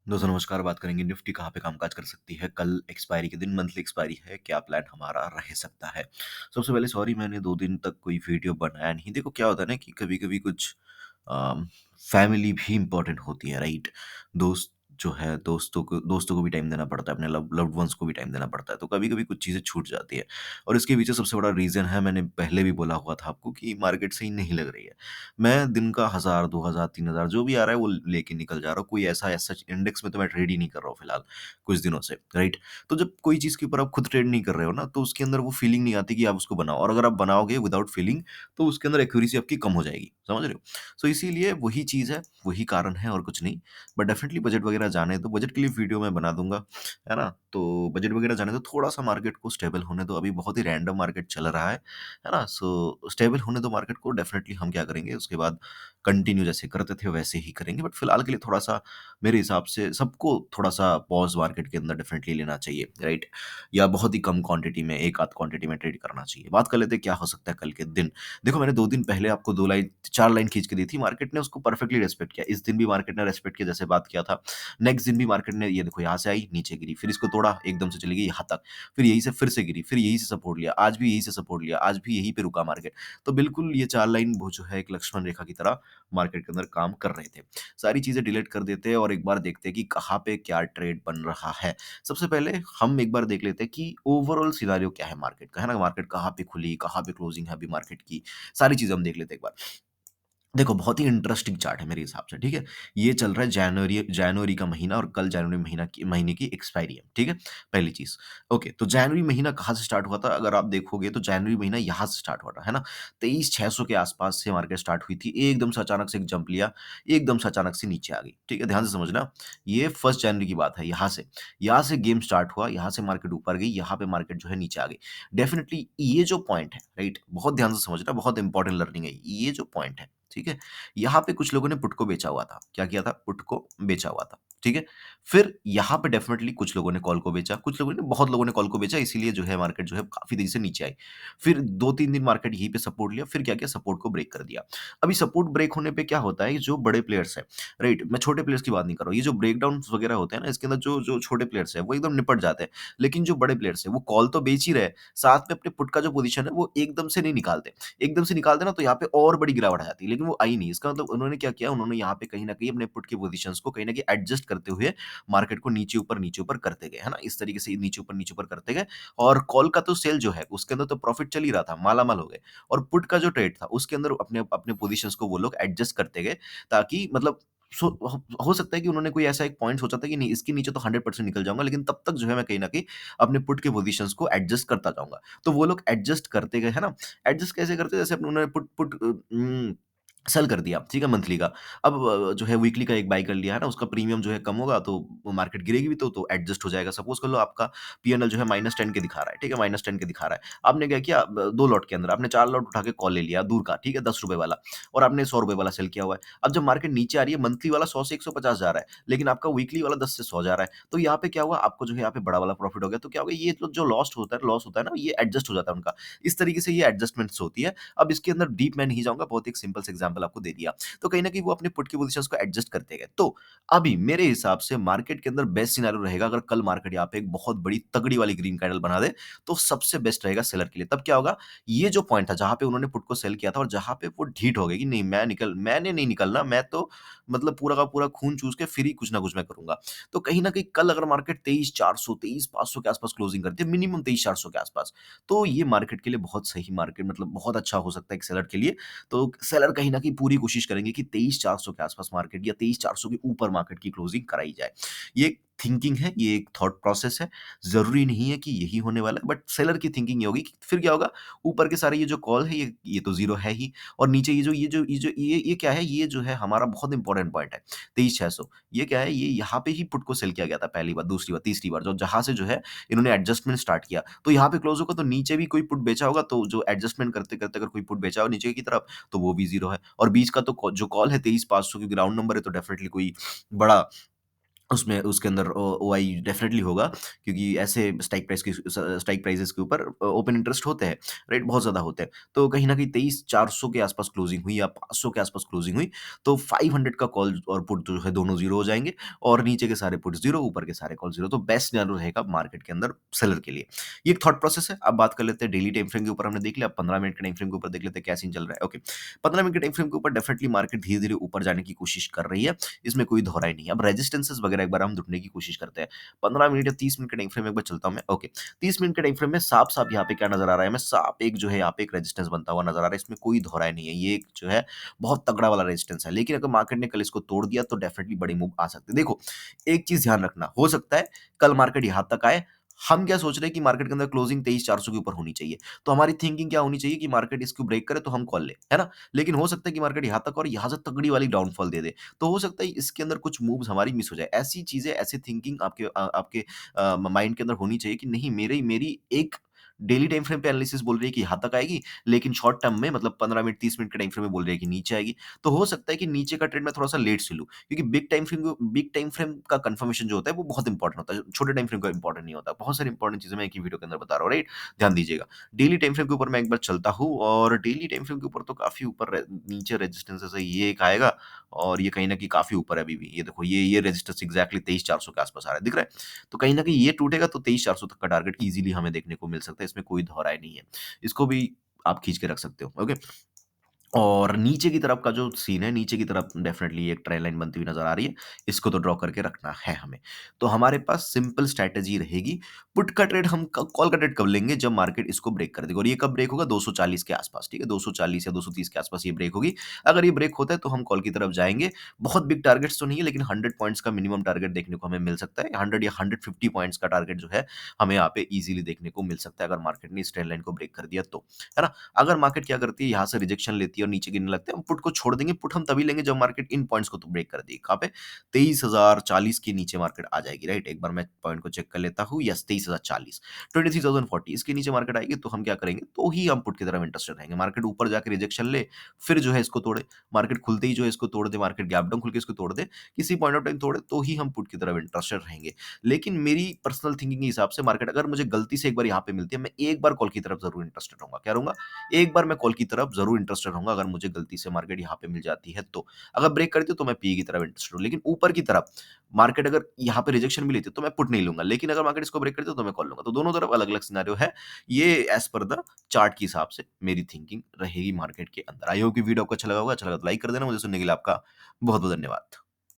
दोस्तों नमस्कार, बात करेंगे निफ्टी कहाँ पे कामकाज कर सकती है। कल एक्सपायरी के दिन मंथली एक्सपायरी है, क्या प्लान हमारा रह सकता है। सबसे पहले सॉरी, मैंने 2 दिन तक कोई वीडियो बनाया नहीं। देखो क्या होता है ना कि कभी कभी कुछ फैमिली भी इंपॉर्टेंट होती है, राइट। दोस्त जो है, दोस्तों को भी टाइम देना पड़ता है, अपने लव्ड वंस को भी टाइम देना पड़ता है, तो कभी कभी कुछ चीज़ें छूट जाती है। और इसके पीछे सबसे बड़ा रीज़न है, मैंने पहले भी बोला हुआ था आपको, कि मार्केट सही नहीं लग रही है। मैं दिन का 1000, 2000, 3000 जो भी आ रहा है वो लेके निकल जा रहा हूँ। कोई ऐसा सच इंडेक्स में तो मैं ट्रेड ही नहीं कर रहा हूँ फिलहाल कुछ दिनों से, राइट। तो जब कोई चीज़ के ऊपर आप खुद ट्रेड नहीं कर रहे हो ना, तो उसके अंदर वो फीलिंग नहीं आती कि आप उसको बनाओ, और अगर आप बनाओगे विदाउट फीलिंग, तो उसके अंदर एक्यूरेसी आपकी कम हो जाएगी, समझ रहे हो। सो इसीलिए वही चीज़ है, वही कारण है और कुछ नहीं। बट डेफिनेटली बजट वगैरह जाने दो, बजट के लिए वीडियो मैं बना दूंगा, है ना। तो बजट वगैरह जाने दो, थोड़ा सा मार्केट को स्टेबल होने दो। अभी बहुत ही रैंडम मार्केट चल रहा है ना। सो स्टेबल होने दो मार्केट को। डेफिनेटली हम क्या करेंगे उसके बाद, कंटिन्यू जैसे करते थे वैसे ही करेंगे। बट फिलहाल के लिए थोड़ा सा, मेरे हिसाब से सबको थोड़ा सा पॉज मार्केट के अंदर डेफिनेटली लेना चाहिए, राइट। या बहुत ही कम क्वांटिटी में, एक आध क्वांटिटी में ट्रेड करना चाहिए। बात कर लेते हैं क्या हो सकता है कल के दिन। देखो मैंने 2 दिन पहले आपको 2 लाइन 4 लाइन खींच के दी थी, मार्केट ने उसको परफेक्टली रेस्पेक्ट किया। इस दिन भी मार्केट ने रेस्पेक्ट किया, जैसे बात किया था। नेक्स्ट दिन भी मार्केट ने, ये देखो यहाँ से आई, नीचे गिरी, फिर इसको तोड़ा, एकदम से चली गई यहाँ तक, फिर यहीं से फिर से गिरी, फिर यहीं से सपोर्ट लिया, आज भी यहीं से सपोर्ट लिया, आज भी यहीं पे रुका मार्केट। तो बिल्कुल ये 4 लाइन वो जो है एक लक्ष्मण रेखा की तरह मार्केट के अंदर काम कर रहे थे। सारी चीज़ें डिलीट कर देते हैं और एक बार देखते हैं कि कहाँ पे क्या ट्रेड बन रहा है। सबसे पहले हम एक बार देख लेते हैं कि ओवरऑल सिनेरियो क्या है मार्केट का, है ना? मार्केट कहाँ पे खुली, कहाँ पे क्लोजिंग है अभी मार्केट की, सारी चीज़ें हम देख लेते हैं एक बार। देखो बहुत ही इंटरेस्टिंग चार्ट है मेरे हिसाब से, ठीक है। ये चल रहा है जनवरी जनवरी का महीना, और कल जनवरी महीने की एक्सपायरी है, ठीक है। पहली चीज, ओके। तो जनवरी महीना कहाँ से स्टार्ट हुआ था, अगर आप देखोगे तो जनवरी महीना यहाँ से स्टार्ट हुआ था, है ना। 23,600 के आसपास से मार्केट स्टार्ट हुई थी, एकदम से अचानक से एक जंप लिया, एकदम से अचानक से नीचे आ गई, ठीक है। ध्यान से समझना, ये 1 जनवरी की बात है। यहाँ से गेम स्टार्ट हुआ, यहाँ से मार्केट ऊपर गई, यहाँ पे मार्केट जो है नीचे आ गई। डेफिनेटली ये जो पॉइंट है, राइट, बहुत ध्यान से समझना, बहुत इंपॉर्टेंट लर्निंग है ये जो पॉइंट है, ठीक है। यहाँ पे कुछ लोगों ने पुट को बेचा हुआ था। क्या किया था? पुट को बेचा हुआ था, ठीक है। फिर यहाँ पे डेफिनेटली कुछ लोगों ने कॉल को बेचा, कुछ लोगों ने, बहुत लोगों ने कॉल को बेचा, इसीलिए जो है मार्केट जो है काफ़ी तेज़ी से नीचे आई। फिर 2-3 दिन मार्केट यहीं पे सपोर्ट लिया, फिर क्या किया? सपोर्ट को ब्रेक कर दिया। अभी सपोर्ट ब्रेक होने पे क्या होता है, जो बड़े प्लेयर्स हैं, राइट, मैं छोटे प्लेयर्स की बात नहीं कर रहा हूँ। ये जो ब्रेकडाउन्स वगैरह होते हैं ना, इसके अंदर जो जो छोटे प्लेयर्स हैं, वो एकदम निपट जाते हैं। लेकिन जो बड़े प्लेयर्स हैं, वो कॉल तो बेच ही रहे हैं, साथ में अपने पुट का जो पोज़ीशन है, वो एकदम से नहीं निकालते। एकदम से निकाल देना तो यहाँ पे और बड़ी गिरावट आ जाती है, लेकिन वो आई नहीं। इसका मतलब उन्होंने क्या किया, उन्होंने यहाँ पे कहीं न कहीं अपने पुट की पोज़ीशंस को कहीं न कहीं एडजस्ट करते हुए मार्केट को नीचे ऊपर करते गए, है ना? इस तरीके से नीचे ऊपर करते गए, और कॉल का तो सेल जो है उसके अंदर तो प्रॉफिट चल ही रहा था, मालामाल हो गए। और पुट का जो ट्रेड था उसके अंदर अपने अपने पोज़ीशंस को वो लोग एडजस्ट करते गए, ताकि मतलब सो हो सकता है कि उन्होंने कोई ऐसा एक पॉइंट सोचा था कि नहीं, इसके नीचे तो 100% निकल जाऊँगा, लेकिन तब तक जो है मैं कहीं न कहीं अपने पुट के पोज़ीशंस को एडजस्ट करता जाऊँगा। तो वो लोग एडजस्ट करते गए, है ना? एडजस्ट कैसे करते हैं? जैसे अपने उन्होंने पुट पुट सेल कर दिया, ठीक है, मंथली का। अब जो है वीकली का एक बाय कर लिया, है ना, उसका प्रीमियम जो है कम होगा, तो वो मार्केट गिरेगी भी तो एडजस्ट हो जाएगा। सपोज़ कर लो आपका पीएनएल जो है -10 के दिखा रहा है, ठीक है, -10 के दिखा रहा है। आपने क्या किया, 2 लॉट के अंदर आपने 4 लॉट उठा के कॉल ले लिया दूर का, ठीक है, ₹10 वाला, और आपने ₹100 वाला सेल किया हुआ है। अब जब मार्केट नीचे आ रही है, मंथली वाला 100 से 150 जा रहा है, लेकिन आपका वीकली वाला 10 से 100 जा रहा है। तो यहाँ पे क्या हुआ, आपको जो है यहाँ पे बड़ा वाला प्रॉफिट हो गया। तो क्या होगा, ये जो लॉस होता है ना, ये एडजस्ट हो जाता है उनका। इस तरीके से ये एडजस्टमेंट्स होती है। अब इसके अंदर डीप मैं नहीं जाऊँगा, बहुत एक सिंपल सा एग्जांपल आपको दे दिया। तो कहीं न कहीं वो अपने पुट की पोज़ीशंस को एडजस्ट करते गए। तो अभी मेरे हिसाब से मार्केट के अंदर बेस्ट सिनेरियो रहेगा, अगर कल मार्केट यहाँ पे एक बहुत बड़ी तगड़ी वाली ग्रीन कैंडल बना दे, तो सबसे बेस्ट रहेगा सेलर के लिए। तब क्या होगा, ये जो पॉइंट था जहाँ पे उन्होंने पुट को सेल किया था और जहाँ पे वो ढीठ हो गई कि नहीं, मैंने नहीं निकलना, मैं तो मतलब पूरा का पूरा खून चूस के फिर ही कुछ ना कुछ मैं करूँगा। तो कहीं न कहीं कल अगर मार्केट 23,400 23,500 के आस-पास क्लोजिंग करती है, मिनिमम 23,400 के आस-पास, तो ये मार्केट के लिए बहुत सही मार्केट, मतलब बहुत अच्छा हो सकता है एक सेलर के लिए। तो सेलर कहीं न कहीं पूरी कोशिश करेंगे कि 23,400 के आस-पास मार्केट या 23,400 के ऊपर मार्केट की क्लोजिंग कराई जाए। ये एक थिंकिंग है, ये एक थॉट प्रोसेस है। ज़रूरी नहीं है कि यही होने वाला है, बट सेलर की थिंकिंग ये होगी कि फिर क्या होगा, ऊपर के सारे ये जो कॉल है, ये तो ज़ीरो है ही, और नीचे ये क्या है, ये जो है हमारा बहुत इंपॉर्टेंट पॉइंट है, 23,600। ये क्या है, ये यहाँ पे ही पुट को सेल किया गया था पहली बार, दूसरी बार, तीसरी बार, जो जहाँ से जो है इन्होंने एडजस्टमेंट स्टार्ट किया। तो यहाँ पे क्लोज़ होगा, तो नीचे भी कोई पुट बेचा होगा, तो जो एडजस्टमेंट करते-करते अगर कोई पुट बेचा हो नीचे की तरफ, तो वो भी ज़ीरो है। और बीच का तो जो कॉल है 23,500, क्योंकि राउंड नंबर है, तो डेफिनिटली कोई बड़ा उसमें उसके अंदर ओआई डेफ़िनेटली होगा, क्योंकि ऐसे स्ट्राइक प्राइसेज़ के ऊपर ओपन इंटरेस्ट होते हैं, राइट? बहुत ज़्यादा होते हैं। तो कहीं न कहीं 23,400 के आस-पास क्लोजिंग हुई या 500 के आस-पास क्लोजिंग हुई, तो 500 का कॉल और पुट जो है दोनों ज़ीरो हो जाएँगे और नीचे के सारे पुट ज़ीरो, ऊपर के सारे कॉल ज़ीरो। तो बेस्ट सिनेरियो रहेगा मार्केट के अंदर सेलर के लिए। ये एक थॉट प्रोसेस है। अब बात कर लेते हैं डेली टाइम फ्रेम के ऊपर हमने देख लिया, अब 15 मिनट के टाइम फ्रेम के ऊपर देख लेते हैं क्या सीन चल रहा है। ओके, 15 मिनट के टाइम फ्रेम के ऊपर डेफ़िनेटली मार्केट धीरे-धीरे ऊपर जाने की कोशिश कर रही है। इसमें कोई दोहराई नहीं है। अब रेजिस्टेंसेस वगैरह एक बार हम ढूँढने की कोशिश करते हैं। 15 मिनट या 30 मिनट के टाइम फ्रेम में एक बार चलता हूँ मैं। ओके, 30 मिनट के टाइम फ्रेम में साफ-साफ यहाँ पे क्या नज़र आ रहा है हमें, साफ एक जो है यहाँ पे एक रेजिस्टेंस बनता हुआ नज़र आ रहा है। इसमें कोई दोहराई नहीं है। ये एक जो है बहुत तगड़ा वाला रेजिस्टेंस है। लेकिन अगर मार्केट ने कल इसको तोड़ दिया तो डेफिनिटली बड़ी मूव आ सकती है। देखो, एक चीज़ ध्यान रखना, हो सकता है कल मार्केट यहाँ तक आए, हम क्या सोच रहे हैं कि मार्केट के अंदर क्लोजिंग 23,400 के ऊपर होनी चाहिए। तो हमारी थिंकिंग क्या होनी चाहिए कि मार्केट इसको ब्रेक करे तो हम कॉल लें, है ना? लेकिन हो सकता है कि मार्केट यहाँ तक और यहाँ से तगड़ी वाली डाउनफॉल दे दे। तो हो सकता है इसके अंदर कुछ मूव्स हमारी मिस हो जाए। ऐसी चीज़ें, ऐसी थिंकिंग आपके माइंड के अंदर होनी चाहिए कि नहीं, मेरी मेरी एक डेली टाइम फ्रेम पे एनालिसिस बोल रही है कि यहाँ तक आएगी, लेकिन शॉर्ट टर्म में मतलब 15 मिनट 30 मिनट के टाइम फ्रेम में बोल रही है कि नीचे आएगी। तो हो सकता है कि नीचे का ट्रेंड मैं थोड़ा-सा लेट से लूँ, क्योंकि बिग टाइम फ्रेम का कन्फर्मेशन जो होता है वो बहुत इंपॉर्टेंट होता है। छोटे टाइम फ्रेम का इंपॉर्टेंट नहीं होता। बहुत सारी इंपॉर्टेंट चीज़ें मैं एक ही वीडियो के अंदर बता रहा हूँ, राइट? ध्यान दीजिएगा। डेली टाइम फ्रेम के ऊपर मैं एक बार चलता हूँ और डेली टाइम फ्रेम के ऊपर तो काफ़ी ऊपर नीचे रेजिस्टेंसेस है, ये एक आएगा और ये कहीं न कहीं काफ़ी ऊपर है अभी भी। ये देखो, ये रेजिस्टेंस एग्ज़ैक्टली 23,400 के आस-पास आ रहा है, दिख रहा है? तो कहीं न कहीं ये टूटेगा तो 23,400 तक का टारगेट ईज़िली हमें देखने को मिल सकता है, इसमें कोई दोहराय नहीं है। इसको भी आप खींच के रख सकते हो, ओके? और नीचे की तरफ का जो सीन है, नीचे की तरफ डेफ़िनेटली एक ट्रेंड लाइन बनती हुई नज़र आ रही है। इसको तो ड्रॉ करके रखना है हमें। तो हमारे पास सिंपल स्ट्रैटेजी रहेगी, पुट का ट्रेड हम क कॉल का ट्रेड कब लेंगे, जब मार्केट इसको ब्रेक कर देगा और ये कब ब्रेक होगा, 240 के आस-पास, ठीक है? 240 या 230 के आस-पास ये ब्रेक होगी। अगर ये ब्रेक होता है तो हम कॉल की तरफ जाएँगे। बहुत बिग टारगेट्स तो नहीं है, लेकिन 100 पॉइंट्स का मिनिमम टारगेट देखने को हमें मिल सकता है। 100 या 150 पॉइंट्स का टारगेट जो है, हमें यहाँ पे ईज़िली देखने को मिल सकता है, अगर मार्केट ने इस ट्रेंड लाइन को ब्रेक कर दिया तो। है ना? अगर मार्केट क्या करती है, यहाँ से रिजेक्शन लेती है और नीचे गिरने लगते हैं, हम पुट को छोड़ देंगे। पुट हम तभी लेंगे जब मार्केट इन पॉइंट्स को तो ब्रेक कर देगी। कहाँ पे? 23,040 के नीचे मार्केट आ जाएगी, राइट? एक बार मैं पॉइंट को चेक कर लेता हूँ। यस, 23,040, 23,040 इसके नीचे मार्केट आएगी तो हम क्या करेंगे? तो ही हम पुट की तरफ इंटरेस्टेड रहेंगे। मार्केट ऊपर जाके रिजेक्शन ले, फिर जो है इसको तोड़े, मार्केट खुलते ही जो है इसको तोड़ दे, मार्केट गैप डाउन खुल के इसको तोड़ दे, किसी पॉइंट ऑफ टाइम तोड़े तो ही हम पुट की तरफ इंटरेस्टेड रहेंगे। लेकिन मेरी पर्सनल थिंकिंग के हिसाब से मार्केट अगर मुझे गलती से एक बार यहाँ पे मिलती है, मैं एक बार कॉल की तरफ ज़रूर इंटरेस्टेड रहूँगा। क्या रहूँगा? एक बार मैं कॉल की तरफ ज़रूर इंटरेस्टेड रहूँगा, अगर मुझे गलती से मार्केट यहाँ पे मिल जाती है तो। अगर ब्रेक करती है तो मैं पी की तरफ इंटरेस्टेड हूँ, लेकिन ऊपर की तरफ मार्केट अगर यहाँ पे रिजेक्शन भी लेती है तो मैं पुट नहीं लूँगा, लेकिन अगर मार्केट इसको ब्रेक करती है तो मैं कॉल लूँगा। तो दोनों तरफ अलग-अलग सिनेरियो है। ये एज़ पर द चार्ट के हिसाब से मेरी थिंकिंग रहेगी मार्केट के अंदर। आई होप कि वीडियो आपको अच्छा लगा होगा। अच्छा लगा तो लाइक कर देना। मुझे सुनने के लिए आपका बहुत-बहुत धन्यवाद।